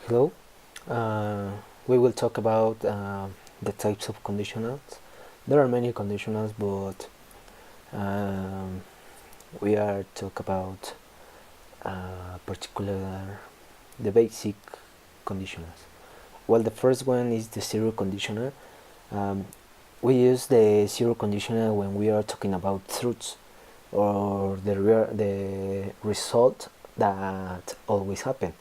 Hello. We will talk about the types of conditionals. There are many conditionals, but um, we are talk about particular the basic conditionals. Well, the first one is the zero conditional. Um, we use the zero conditional when we are talking about truths or the result that always happen.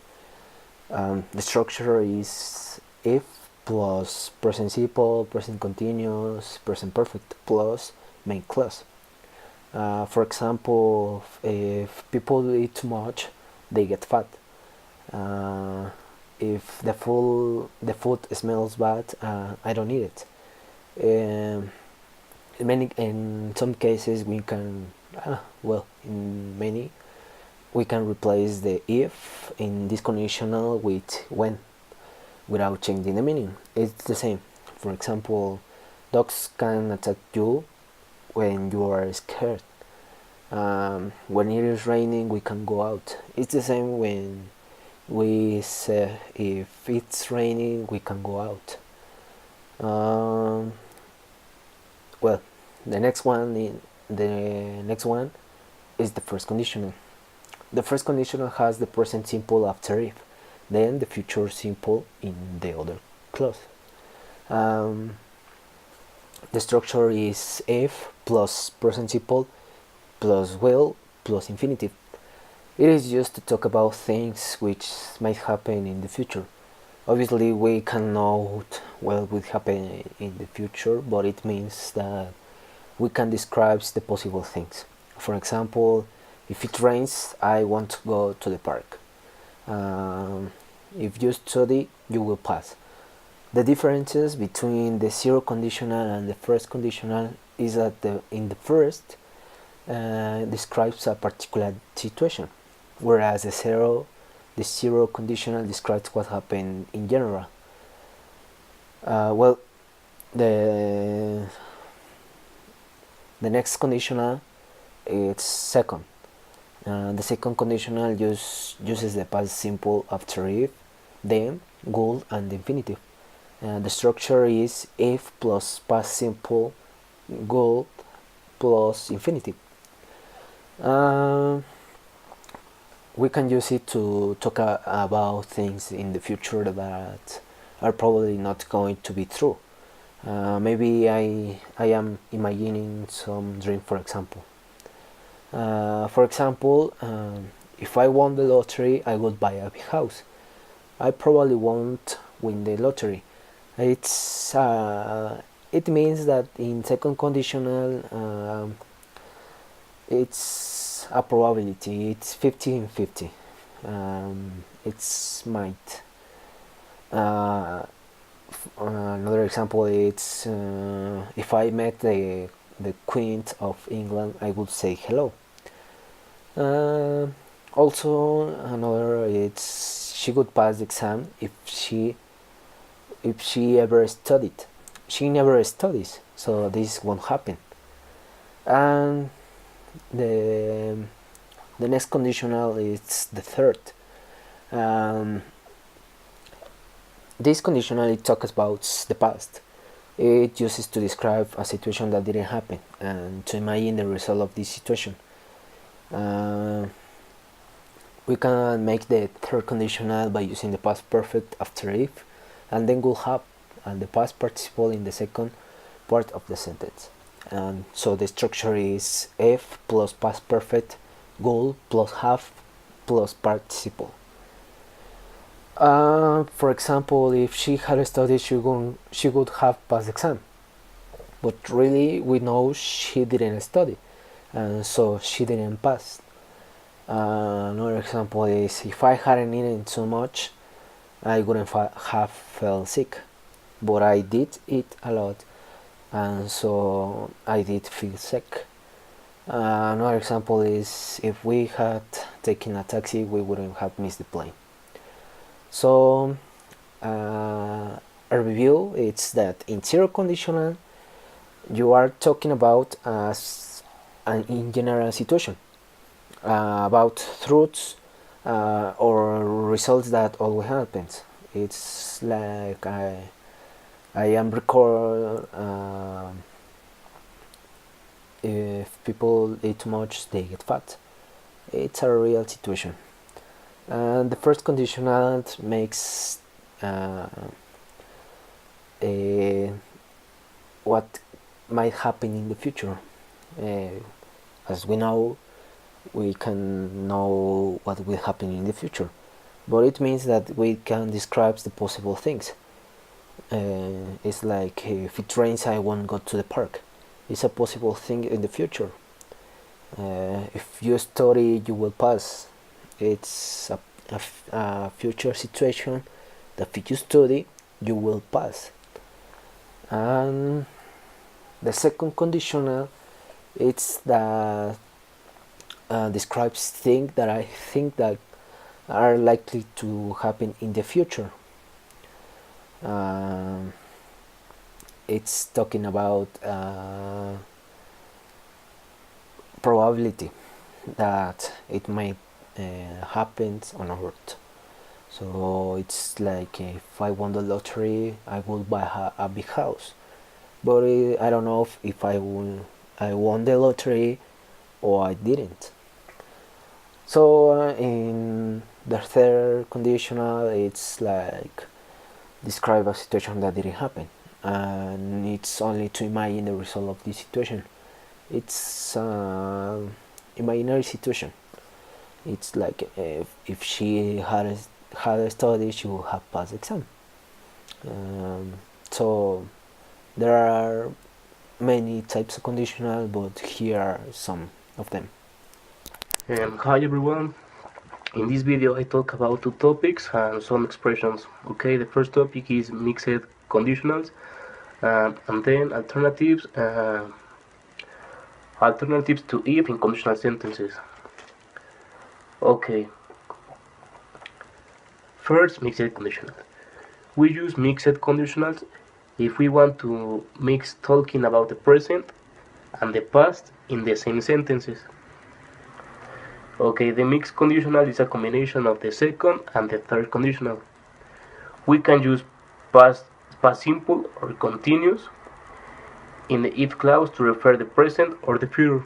The structure is if plus present simple, present continuous, present perfect plus main clause. For example, if people eat too much, they get fat. Uh, if the food smells bad, I don't eat it. Um, in some cases we can in many we can replace the if in this conditional with when without changing the meaning. It's the same. For example, dogs can attack you when you are scared. When it is raining, we can go out. It's the same when we say if it's raining, we can go out. Um, well, the next one is the first conditional. The first conditional has the present simple after if, then the future simple in the other clause. Um, the structure is if plus present simple plus will plus infinitive. It is used to talk about things which might happen in the future. Obviously, we can know what will happen in the future, but it means that we can describe the possible things. For example, if it rains, I want to go to the park. If you study, you will pass. The differences between the zero conditional and the first conditional is that in the first describes a particular situation, whereas the zero conditional describes what happened in general. Well, the next conditional is second. The second conditional uses the past simple after if, then, goal, and infinitive. The structure is if plus past simple, goal plus infinitive. We can use it to talk about things in the future that are probably not going to be true. Maybe I am imagining some dream, for example. If I won the lottery, I would buy a big house. I probably won't win the lottery. It means that in second conditional, it's a probability. It's 50-50. It's might. Another example is if I met the Queen of England, I would say hello. Also, another it's she could pass the exam if she ever studied. She never studies, so this won't happen. And the next conditional is the third. This conditional it talks about the past. It uses to describe a situation that didn't happen and to imagine the result of this situation. We can make the third conditional by using the past perfect after if, and then we'll have the past participle in the second part of the sentence. And so the structure is if plus past perfect, goal plus have plus participle. For example, if she had studied, she would have passed the exam. But really, we know she didn't study, and so she didn't pass. Another example is if I hadn't eaten too much, I wouldn't have felt sick. But I did eat a lot, and so I did feel sick. Another example is if we had taken a taxi, we wouldn't have missed the plane. So a review is that in zero conditional you are talking about an in general situation, about truths or results that always happens. It's like I am record. If people eat too much, they get fat. It's a real situation. And the first conditional makes a, what might happen in the future. As we know, we can know what will happen in the future, but it means that we can describe the possible things. It's like if it rains, I won't go to the park. It's a possible thing in the future. If you study, you will pass. It's a future situation that if you study, you will pass. And the second conditional, it's that describes things that I think that are likely to happen in the future. It's talking about probability that it might happen on Earth. So it's like if I won the lottery, I will buy a big house. But I don't know if I won the lottery or I didn't. So in the third conditional, it's like describe a situation that didn't happen, and it's only to imagine the result of this situation. It's imaginary situation. It's like if she had studied, she would have passed the exam. So there are many types of conditional, but here are some of them. Hi everyone. In this video I talk about two topics and some expressions. Okay, the first topic is mixed conditionals, and then alternatives to if in conditional sentences. Okay, first, mixed conditionals. We use mixed conditionals if we want to mix talking about the present and the past in the same sentences. Okay, the mixed conditional is a combination of the second and the third conditional. We can use past simple or continuous in the if clause to refer the present or the future,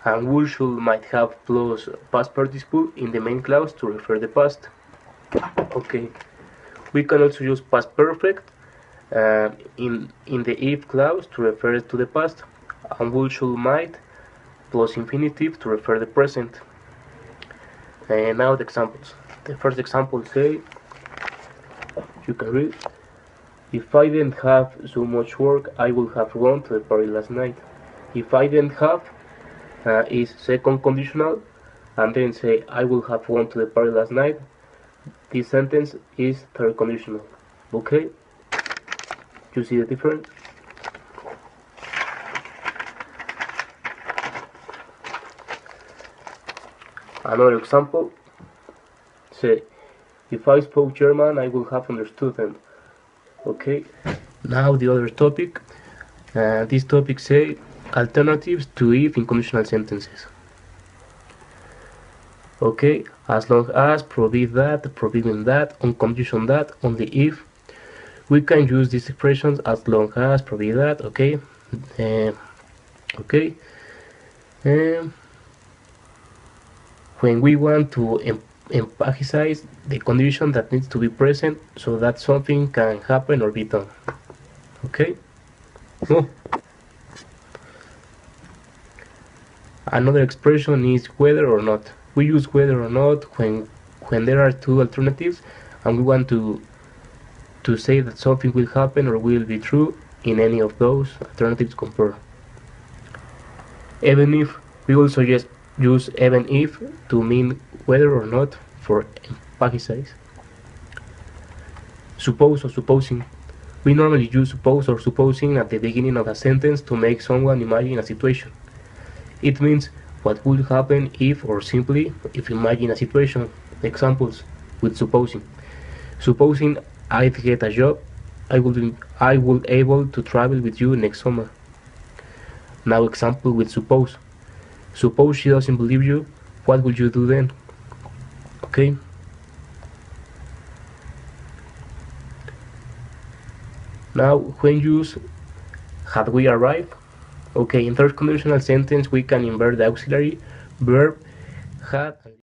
and we should might have plus past participle in the main clause to refer the past. Okay, we can also use past perfect in the if clause to refer to the past, and we should might plus infinitive to refer the present. And now the examples. The first example say, you can read, if I didn't have so much work, I would have gone to the party last night. If I didn't have is second conditional, and then say I would have gone to the party last night. This sentence is third conditional. Okay? You see the difference? Another example, say, if I spoke German, I would have understood them. Okay, now the other topic. This topic say alternatives to if in conditional sentences. Okay, as long as, provided that, providing that, on condition that, only if. We can use these expressions as long as, provided that. Okay, okay. When we want to emphasize the condition that needs to be present so that something can happen or be done. Okay? Another expression is whether or not. We use whether or not when there are two alternatives and we want to say that something will happen or will be true in any of those alternatives compared. Even if, we also just use even if to mean whether or not for emphasize. Suppose or supposing. We normally use suppose or supposing at the beginning of a sentence to make someone imagine a situation. It means what would happen if, or simply if imagine a situation. Examples with supposing. Supposing I'd get a job, I would able to travel with you next summer. Now example with suppose. Suppose she doesn't believe you, what would you do then? Okay? Now, when use had we arrived? Okay, in third conditional sentence we can invert the auxiliary verb had and